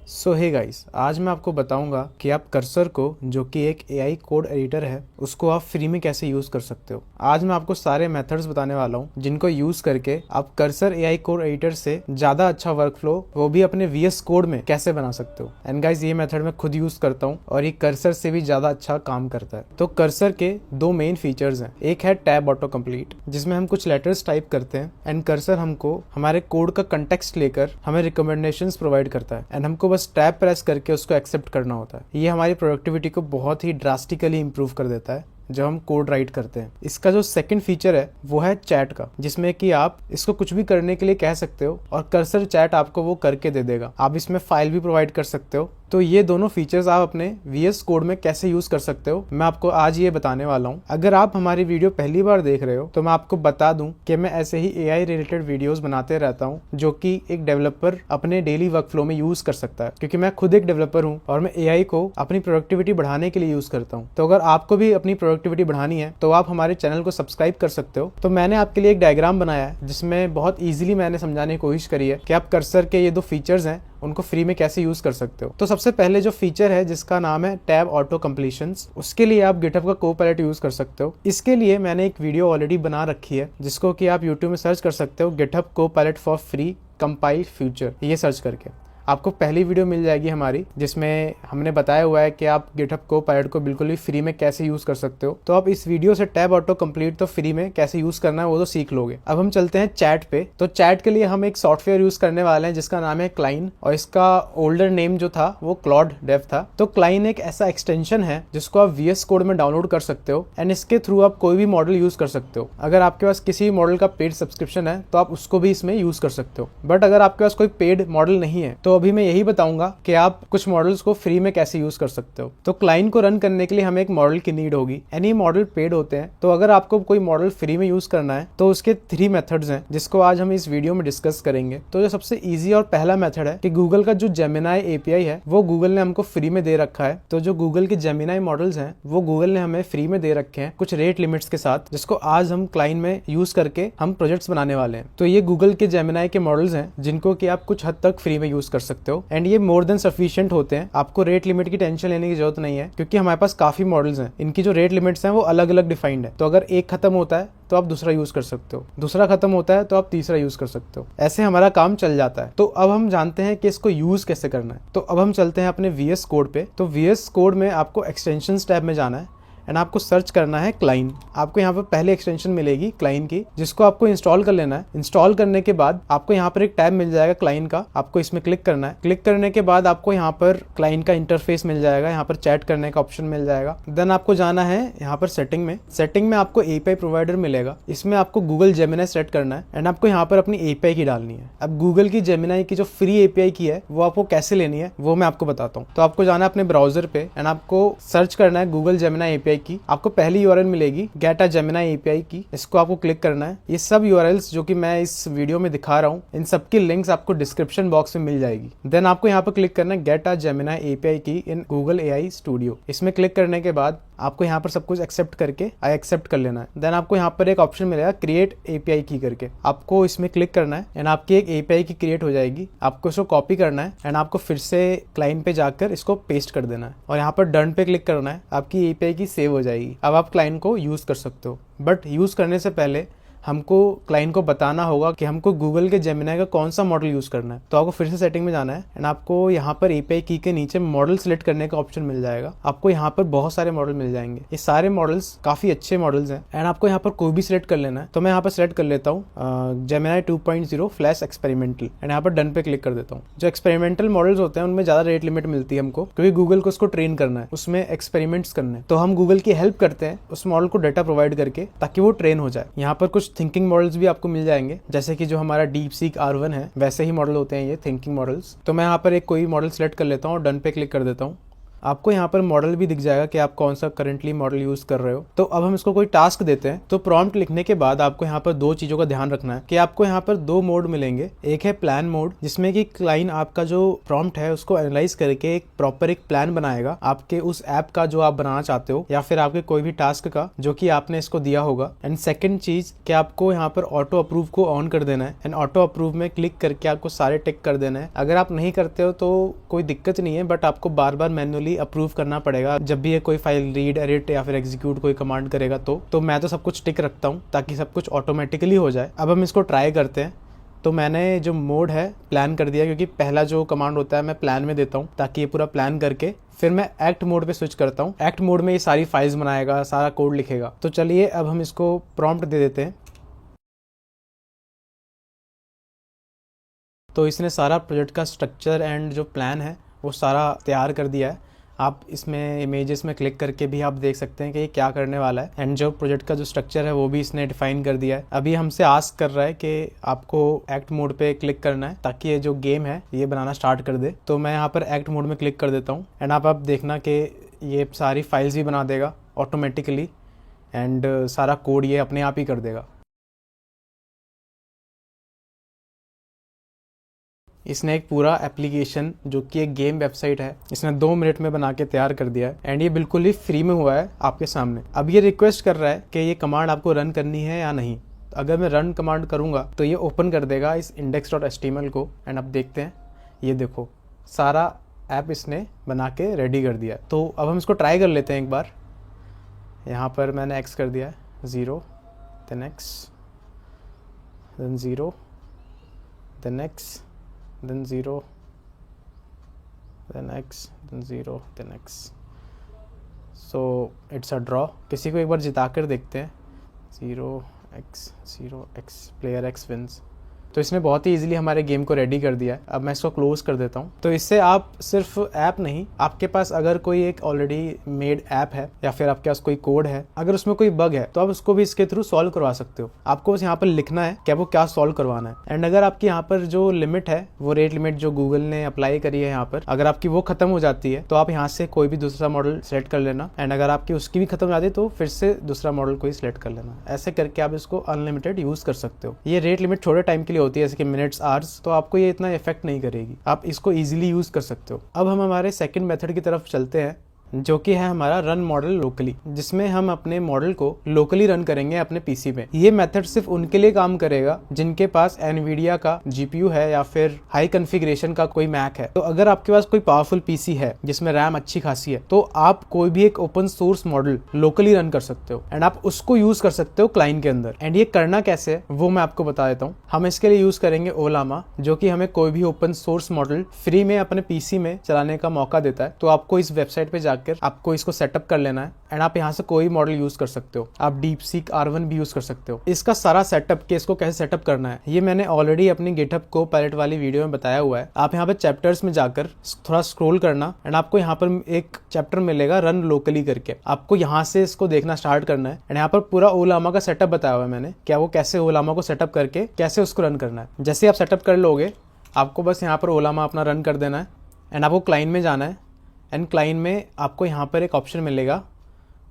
सो hey guys, आज मैं आपको बताऊंगा कि आप कर्सर को, जो कि एक एआई कोड एडिटर है, उसको आप फ्री में कैसे यूज कर सकते हो। आज मैं आपको सारे मेथड्स बताने वाला हूँ जिनको यूज करके आप कर्सर एआई कोड एडिटर से ज्यादा अच्छा वर्कफ्लो, वो भी अपने वीएस कोड में कैसे बना सकते हो। एंड गाइस, ये मेथड मैं खुद यूज करता हूँ और ये कर्सर से भी ज्यादा अच्छा काम करता है। तो कर्सर के दो मेन फीचर्स हैं। एक है टैब ऑटो कंप्लीट, जिसमें हम कुछ लेटर्स टाइप करते हैं एंड कर्सर हमको हमारे कोड का कंटेक्स्ट लेकर हमें रिकमेंडेशंस प्रोवाइड करता है एंड हमको बस टैब प्रेस करके उसको एक्सेप्ट करना होता है। ये हमारी प्रोडक्टिविटी को बहुत ही ड्रास्टिकली इंप्रूव कर देता है जब हम कोड राइट करते हैं। इसका जो सेकंड फीचर है वो है चैट का, जिसमें कि आप इसको कुछ भी करने के लिए कह सकते हो और कर्सर चैट आपको वो करके दे देगा। आप इसमें फाइल भी प्रोवाइड कर सकते हो। तो ये दोनों फीचर्स आप अपने वीएस कोड में कैसे यूज कर सकते हो, मैं आपको आज ये बताने वाला हूँ। अगर आप हमारी वीडियो पहली बार देख रहे हो तो मैं आपको बता दूं कि मैं ऐसे ही एआई रिलेटेड वीडियोस बनाते रहता हूँ, जो कि एक डेवलपर अपने डेली वर्कफ्लो में यूज कर सकता है, क्योंकि मैं खुद एक डेवलपर हूँ और मैं एआई को अपनी प्रोडक्टिविटी बढ़ाने के लिए यूज करता हूँ। तो अगर आपको भी अपनी प्रोडक्टिविटी बढ़ानी है तो आप हमारे चैनल को सब्सक्राइब कर सकते हो। तो मैंने आपके लिए एक डायग्राम बनाया है जिसमें बहुत ईजिली मैंने समझाने की कोशिश करी है कि आप कर्सर के ये दो फीचर्स हैं उनको फ्री में कैसे यूज कर सकते हो। तो सबसे पहले जो फीचर है जिसका नाम है टैब ऑटो कंप्लीशंस, उसके लिए आप गिटहब का कोपायलट यूज कर सकते हो। इसके लिए मैंने एक वीडियो ऑलरेडी बना रखी है जिसको कि आप यूट्यूब में सर्च कर सकते हो, GitHub Copilot for free compile future, ये सर्च करके आपको पहली वीडियो मिल जाएगी हमारी, जिसमें हमने बताया हुआ है कि आप गिटहब कोपायलट को बिल्कुल भी फ्री में कैसे यूज कर सकते हो। तो आप इस वीडियो से टैब ऑटो कंप्लीट तो फ्री में कैसे यूज करना है वो तो सीख लोगे। अब हम चलते हैं चैट पे। तो चैट के लिए हम एक सॉफ्टवेयर यूज करने वाले हैं जिसका नाम है क्लाइन, और इसका ओल्डर नेम जो था वो क्लॉड डेव था। तो क्लाइन एक ऐसा एक्सटेंशन है जिसको आप वीएस कोड में डाउनलोड कर सकते हो एंड इसके थ्रू आप कोई भी मॉडल यूज कर सकते हो। अगर आपके पास किसी मॉडल का पेड सब्सक्रिप्शन है तो आप उसको भी इसमें यूज कर सकते हो, बट अगर आपके पास कोई पेड मॉडल नहीं है तो अभी मैं यही बताऊंगा कि आप कुछ मॉडल्स को फ्री में कैसे यूज कर सकते हो। तो क्लाइन को रन करने के लिए हमें एक मॉडल की नीड होगी। एनी मॉडल पेड होते हैं, तो अगर आपको कोई मॉडल फ्री में यूज करना है तो उसके 3 मेथड्स हैं जिसको आज हम इस वीडियो में डिस्कस करेंगे। तो जो सबसे इजी और पहला मेथड है कि गूगल का जो जेमिनाई एपीआई है वो गूगल ने हमको फ्री में दे रखा है। तो जो गूगल के जेमिनाई मॉडल्स हैं वो गूगल ने हमें फ्री में दे रखे हैं कुछ रेट लिमिट्स के साथ, जिसको आज हम क्लाइन में यूज करके हम प्रोजेक्ट्स बनाने वाले हैं। तो ये गूगल के जेमिनाई के मॉडल्स हैं जिनको कि आप कुछ हद तक फ्री में यूज कर सकते हो एंड ये मोर देन सफिशिएंट होते हैं। आपको रेट लिमिट की टेंशन लेने की जरूरत नहीं है, क्योंकि हमारे पास काफी मॉडल्स हैं। इनकी जो रेट लिमिट्स हैं वो अलग अलग डिफाइंड है। तो अगर एक खत्म होता है तो आप दूसरा यूज कर सकते हो, दूसरा खत्म होता है तो आप तीसरा यूज कर सकते हो। ऐसे हमारा काम चल जाता है। तो अब हम जानते हैं कि इसको यूज कैसे करना है। तो अब हम चलते हैं अपने वीएस कोड पे। तो वीएस कोड में आपको एक्सटेंशंस टैब में जाना है एंड आपको सर्च करना है क्लाइन। आपको यहाँ पर पहले एक्सटेंशन मिलेगी क्लाइन की, जिसको आपको इंस्टॉल कर लेना है। इंस्टॉल करने के बाद आपको यहाँ पर एक टैब मिल जाएगा क्लाइन का, आपको इसमें क्लिक करना है। क्लिक करने के बाद आपको यहाँ पर क्लाइन का इंटरफेस मिल जाएगा, यहाँ पर चैट करने का ऑप्शन मिल जाएगा। देन आपको जाना है यहाँ पर सेटिंग में। सेटिंग में आपको एपीआई प्रोवाइडर मिलेगा, इसमें आपको गूगल जेमिनाई सेट करना है एंड आपको यहाँ पर अपनी एपीआई की डालनी है। अब गूगल की जेमिनाई की जो फ्री एपीआई की है वो आपको कैसे लेनी है वो मैं आपको बताता हूँ। तो आपको जाना है अपने ब्राउजर पे एंड आपको सर्च करना है गूगल जेमिनाई एपीआई की। आपको पहली यूआरएल मिलेगी गेट अ जेमिनाई एपीआई की, इसको आपको क्लिक करना है। ये सब यूआरएल्स जो कि मैं इस वीडियो में दिखा रहा हूँ, इन सब की लिंक्स आपको डिस्क्रिप्शन बॉक्स में मिल जाएगी। देन आपको यहाँ पर क्लिक करना है गेट अ जेमिनाई एपीआई की इन गूगल एआई स्टूडियो। इसमें क्लिक करने के बाद आपको यहाँ पर सब कुछ एक्सेप्ट करके आई एक्सेप्ट कर लेना है। देन आपको यहाँ पर एक ऑप्शन मिलेगा क्रिएट एपीआई की करके, आपको इसमें क्लिक करना है एंड आपकी एक एपीआई की क्रिएट हो जाएगी। आपको इसको कॉपी करना है एंड आपको फिर से क्लाइन पे जाकर इसको पेस्ट कर देना है और यहाँ पर डन पे क्लिक करना है। आपकी एपीआई की सेव हो जाएगी। अब आप क्लाइन को यूज कर सकते हो, बट यूज करने से पहले हमको क्लाइंट को बताना होगा कि हमको गूगल के जेमिनाई का कौन सा मॉडल यूज करना है। तो आपको फिर से सेटिंग में जाना है एंड आपको यहाँ पर एपीआई की के नीचे मॉडल सिलेक्ट करने का ऑप्शन मिल जाएगा। आपको यहाँ पर बहुत सारे मॉडल मिल जाएंगे। ये सारे मॉडल्स काफी अच्छे मॉडल्स हैं एंड आपको यहाँ पर कोई भी सिलेक्ट कर लेना है। तो मैं यहाँ पर सिलेक्ट कर लेता हूँ जेमिनाई 2.0 फ्लैश एक्सपेरिमेंटल एंड यहाँ पर डन पे क्लिक कर देता हूँ। जो एक्सपेरिमेंटल मॉडल्स होते हैं उनमें ज्यादा रेट लिमिट मिलती है हमको, क्योंकि गूगल को उसको ट्रेन करना है, उसमें एक्सपेरिमेंट्स करने हैं। तो हम गूगल की हेल्प करते हैं उस मॉडल को डाटा प्रोवाइड करके, ताकि वो ट्रेन हो जाए। यहाँ पर कुछ थिंकिंग मॉडल्स भी आपको मिल जाएंगे, जैसे कि जो हमारा DeepSeek R1 है वैसे ही मॉडल होते हैं ये थिंकिंग मॉडल्स। तो मैं यहाँ पर एक कोई मॉडल सिलेक्ट कर लेता हूँ और डन पे क्लिक कर देता हूँ। आपको यहाँ पर मॉडल भी दिख जाएगा कि आप कौन सा करंटली मॉडल यूज कर रहे हो। तो अब हम इसको कोई टास्क देते हैं। तो प्रॉम्प्ट लिखने के बाद आपको यहाँ पर दो चीजों का ध्यान रखना है कि आपको यहाँ पर दो मोड मिलेंगे। एक है प्लान मोड, जिसमें कि क्लाइंट आपका जो प्रॉम्प्ट है उसको एनालाइज करके एक प्रॉपर एक प्लान बनाएगा आपके उस ऐप का जो आप बनाना चाहते हो या फिर आपके कोई भी टास्क का जो कि आपने इसको दिया होगा। एंड सेकंड चीज कि आपको यहाँ पर ऑटो अप्रूव को ऑन कर देना है एंड ऑटो अप्रूव में क्लिक करके आपको सारे टिक कर देना है। अगर आप नहीं करते हो तो कोई दिक्कत नहीं है, बट आपको बार बार मैन्युअली अप्रूव करना पड़ेगा जब भी ये कोई फाइल रीड, एडिट या फिर एग्जीक्यूट कोई कमांड करेगा। तो मैं तो सब कुछ टिक रखता हूँ ताकि सब कुछ ऑटोमेटिकली हो जाए। अब हम इसको ट्राई करते हैं। तो मैंने जो मोड है प्लान कर दिया, क्योंकि पहला जो कमांड होता है मैं प्लान में देता हूँ ताकि ये पूरा प्लान करके फिर मैं एक्ट मोड पे स्विच करता हूँ। एक्ट मोड में ये सारी फाइल्स बनाएगा, सारा कोड लिखेगा। तो चलिए अब हम इसको प्रॉम्प्ट दे देते हैं। तो इसने सारा प्रोजेक्ट का स्ट्रक्चर एंड जो प्लान है वो सारा तैयार कर दिया है। आप इसमें इमेजेस में क्लिक करके भी आप देख सकते हैं कि ये क्या करने वाला है। एंड जो प्रोजेक्ट का जो स्ट्रक्चर है वो भी इसने डिफाइन कर दिया है। अभी हमसे आस्क कर रहा है कि आपको एक्ट मोड पे क्लिक करना है ताकि ये जो गेम है ये बनाना स्टार्ट कर दे। तो मैं यहाँ पर एक्ट मोड में क्लिक कर देता हूँ एंड आप देखना कि ये सारी फाइल्स ही बना देगा ऑटोमेटिकली एंड सारा कोड ये अपने आप ही कर देगा। इसने एक पूरा एप्लीकेशन जो कि एक गेम वेबसाइट है इसने 2 मिनट में बना के तैयार कर दिया है एंड ये बिल्कुल ही फ्री में हुआ है आपके सामने। अब ये रिक्वेस्ट कर रहा है कि ये कमांड आपको रन करनी है या नहीं। अगर मैं रन कमांड करूंगा तो ये ओपन कर देगा इस index.html को एंड अब देखते हैं। ये देखो सारा ऐप इसने बना के रेडी कर दिया। तो अब हम इसको ट्राई कर लेते हैं एक बार। यहाँ पर मैंने x कर दिया है 0 then x then 0 then x then 0 then x then 0 then x। so it's a draw। किसी को एक बार जिता कर देखते हैं। 0x player x wins। तो इसने बहुत ही इजीली हमारे गेम को रेडी कर दिया है। अब मैं इसको क्लोज कर देता हूँ। तो इससे आप सिर्फ ऐप नहीं, आपके पास अगर कोई एक ऑलरेडी मेड ऐप है या फिर आपके पास कोई कोड है, अगर उसमें कोई बग है तो आप उसको भी इसके थ्रू सॉल्व करवा सकते हो। आपको बस यहाँ पर लिखना है कि वो क्या सॉल्व करवाना है। एंड अगर आपकी यहाँ पर जो लिमिट है वो रेट लिमिट जो गूगल ने अप्लाई करी है यहाँ पर, अगर आपकी वो खत्म हो जाती है तो आप यहाँ से कोई भी दूसरा मॉडल सेलेक्ट कर लेना। एंड अगर आपकी उसकी भी खत्म हो जाती है तो फिर से दूसरा मॉडल कोई सिलेक्ट कर लेना। ऐसे करके आप इसको अनलिमिटेड यूज कर सकते हो। ये रेट लिमिट छोटे टाइम के लिए होती है जैसे कि मिनट्स, आवर्स, तो आपको ये इतना इफेक्ट नहीं करेगी। आप इसको इजीली यूज कर सकते हो। अब हम हमारे सेकंड मेथड की तरफ चलते हैं जो कि है हमारा रन मॉडल लोकली, जिसमें हम अपने मॉडल को लोकली रन करेंगे अपने पीसी पे। ये मेथड सिर्फ उनके लिए काम करेगा जिनके पास एनवीडिया का जीपीयू है या फिर हाई कॉन्फ़िगरेशन का कोई मैक है। तो अगर आपके पास कोई पावरफुल पीसी है जिसमें रैम अच्छी खासी है तो आप कोई भी एक open source model locally run कर सकते हो एंड आप उसको यूज कर सकते हो क्लाइंट के अंदर। एंड ये करना कैसे है वो मैं आपको बता देता हूँ। हम इसके लिए यूज करेंगे ओलामा, जो कि हमें कोई भी ओपन सोर्स मॉडल फ्री में अपने पीसी में चलाने का मौका देता है। तो आपको इस वेबसाइट पे जाकर आपको इसको सेटअप कर लेना है एंड आप यहाँ से कोई मॉडल यूज कर सकते हो। आप DeepSeek R1 भी यूज कर सकते हो। इसका सारा सेटअप के इसको कैसे सेटअप करना है ये मैंने ऑलरेडी अपनी गिटहब Copilot वाली वीडियो में बताया हुआ है। आप यहाँ पे चैप्टर्स में जाकर थोड़ा स्क्रॉल करना एंड आपको यहाँ पर एक चैप्टर मिलेगा रन लोकली करके। आपको यहाँ से इसको देखना स्टार्ट करना है एंड यहाँ पर पूरा ओलामा का सेटअप बताया हुआ है मैंने, क्या वो कैसे ओलामा को सेटअप करके कैसे उसको रन करना है। जैसे आप सेटअप कर लोगे आपको बस यहाँ पर ओलामा अपना रन कर देना है एंड आपको क्लाइंट में जाना है एंड क्लाइंट में आपको यहाँ पर एक ऑप्शन मिलेगा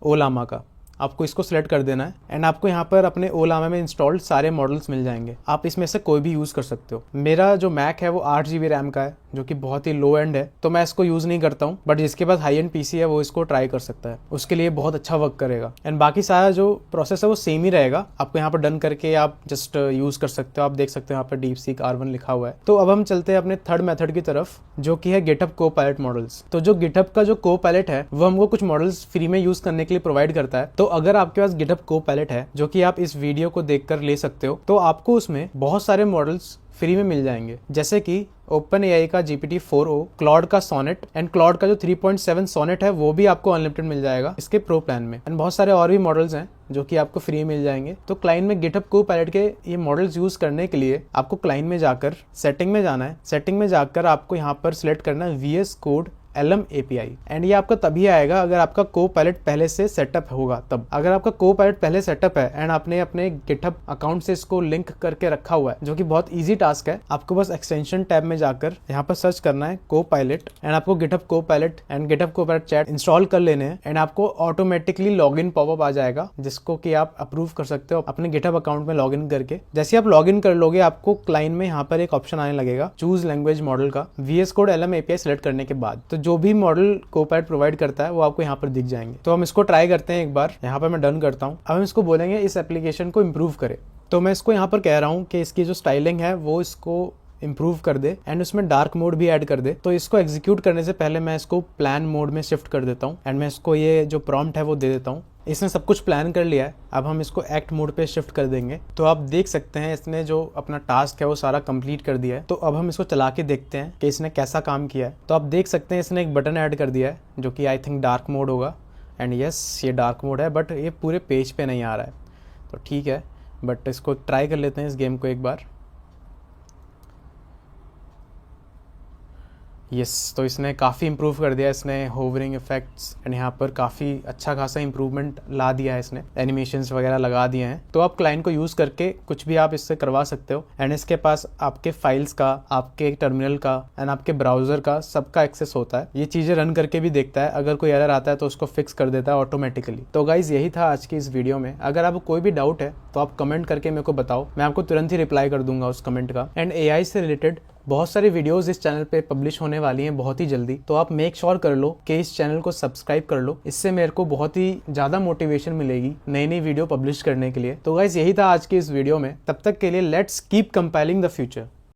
ओलामा का। आपको इसको सिलेक्ट कर देना है एंड आपको यहाँ पर अपने ओलामा में इंस्टॉल्ड सारे मॉडल्स मिल जाएंगे। आप इसमें से कोई भी यूज कर सकते हो। मेरा जो मैक है वो 8 GB रैम का है जो कि बहुत ही लो एंड है, तो मैं इसको यूज नहीं करता हूँ। बट जिसके पास हाई एंड पीसी है वो इसको ट्राई कर सकता है, उसके लिए बहुत अच्छा वर्क करेगा। एंड बाकी सारा जो प्रोसेस है वो सेम ही रहेगा। आपको यहाँ पर डन करके आप जस्ट यूज कर सकते हो। आप देख सकते हो यहाँ पर DeepSeek R1 लिखा हुआ है। तो अब हम चलते हैं अपने थर्ड मेथड की तरफ जो कि है गिटहब Copilot मॉडल्स। तो जो गिटहब का जो Copilot है वो हमको कुछ मॉडल्स फ्री में यूज करने के लिए प्रोवाइड करता है। तो अगर आपके पास गिटहब Copilot है जो कि आप इस वीडियो को देखकर ले सकते हो, तो आपको उसमें बहुत सारे मॉडल्स फ्री में मिल जाएंगे, जैसे कि OpenAI का GPT-4o, क्लॉड का सोनेट एंड क्लॉड का जो 3.7 सोनेट है वो भी आपको अनलिमिटेड मिल जाएगा इसके प्रो प्लान में। एंड बहुत सारे और भी मॉडल्स हैं जो कि आपको फ्री मिल जाएंगे। तो क्लाइंट में गिटहब Copilot के ये मॉडल्स यूज करने के लिए आपको क्लाइंट में जाकर सेटिंग में जाना है। सेटिंग में जाकर आपको यहाँ पर सिलेक्ट करना है VS Code LM API। And ये आपका तभी आएगा अगर आपका Copilot पहले से सेटअप होगा तब। अगर आपका Copilot पहले सेटअप है एंड आपने अपने GitHub अकाउंट से इसको लिंक करके रखा हुआ है, जो कि बहुत ईजी टास्क है, आपको बस एक्सटेंशन टैब में जाकर यहाँ पर सर्च करना है Copilot एंड आपको GitHub Copilot and GitHub Copilot chat install कर लेने हैं एंड आपको ऑटोमेटिकली लॉगिन पॉपअप आ जाएगा, जिसको कि आप अप्रूव कर सकते हो अपने GitHub अकाउंट में लॉगिन करके। जैसे आप लॉगिन कर लोगे आपको क्लाइंट में यहाँ पर एक ऑप्शन आने लगेगा चूज लैंग्वेज मॉडल का, VS Code LM API select करने के बाद। तो जो भी मॉडल Copilot प्रोवाइड करता है वो आपको यहाँ पर दिख जाएंगे। तो हम इसको ट्राई करते हैं एक बार। यहाँ पर मैं डन करता हूँ। अब हम इसको बोलेंगे इस एप्लीकेशन को इम्प्रूव करे। तो मैं इसको यहाँ पर कह रहा हूँ कि इसकी जो स्टाइलिंग है वो इसको इम्प्रूव कर दे एंड उसमें डार्क मोड भी ऐड कर दे। तो इसको एग्जीक्यूट करने से पहले मैं इसको प्लान मोड में शिफ्ट कर देता हूँ एंड मैं इसको ये जो प्रॉम्प्ट है वो दे देता हूँ। इसने सब कुछ प्लान कर लिया है। अब हम इसको एक्ट मोड पे शिफ्ट कर देंगे। तो आप देख सकते हैं इसने जो अपना टास्क है वो सारा कंप्लीट कर दिया है। तो अब हम इसको चला के देखते हैं कि इसने कैसा काम किया है। तो आप देख सकते हैं इसने एक बटन ऐड कर दिया है जो कि आई थिंक डार्क मोड होगा। एंड यस, ये डार्क मोड है बट ये पूरे पेज पे नहीं आ रहा है। तो ठीक है, बट इसको ट्राई कर लेते हैं इस गेम को एक बार। यस, तो इसने काफ़ी इंप्रूव कर दिया। इसने होवरिंग इफेक्ट्स एंड यहाँ पर काफ़ी अच्छा खासा इंप्रूवमेंट ला दिया है। इसने एनिमेशंस वगैरह लगा दिए हैं। तो आप क्लाइंट को यूज़ करके कुछ भी आप इससे करवा सकते हो एंड इसके पास आपके फाइल्स का, आपके टर्मिनल का एंड आपके ब्राउजर का सबका एक्सेस होता है। ये चीज़ें रन करके भी देखता है। अगर कोई एरर आता है तो उसको फिक्स कर देता है ऑटोमेटिकली। तो गाइज यही था आज की इस वीडियो में। अगर आपको कोई भी डाउट है तो आप कमेंट करके मेरे को बताओ, मैं आपको तुरंत ही रिप्लाई कर दूंगा उस कमेंट का। एंड AI से रिलेटेड बहुत सारी वीडियोस इस चैनल पे पब्लिश होने वाली हैं बहुत ही जल्दी। तो आप मेक श्योर कर लो कि इस चैनल को सब्सक्राइब कर लो। इससे मेरे को बहुत ही ज़्यादा मोटिवेशन मिलेगी नई नई वीडियो पब्लिश करने के लिए। तो गाइस यही था आज की इस वीडियो में। तब तक के लिए let's keep compiling the future.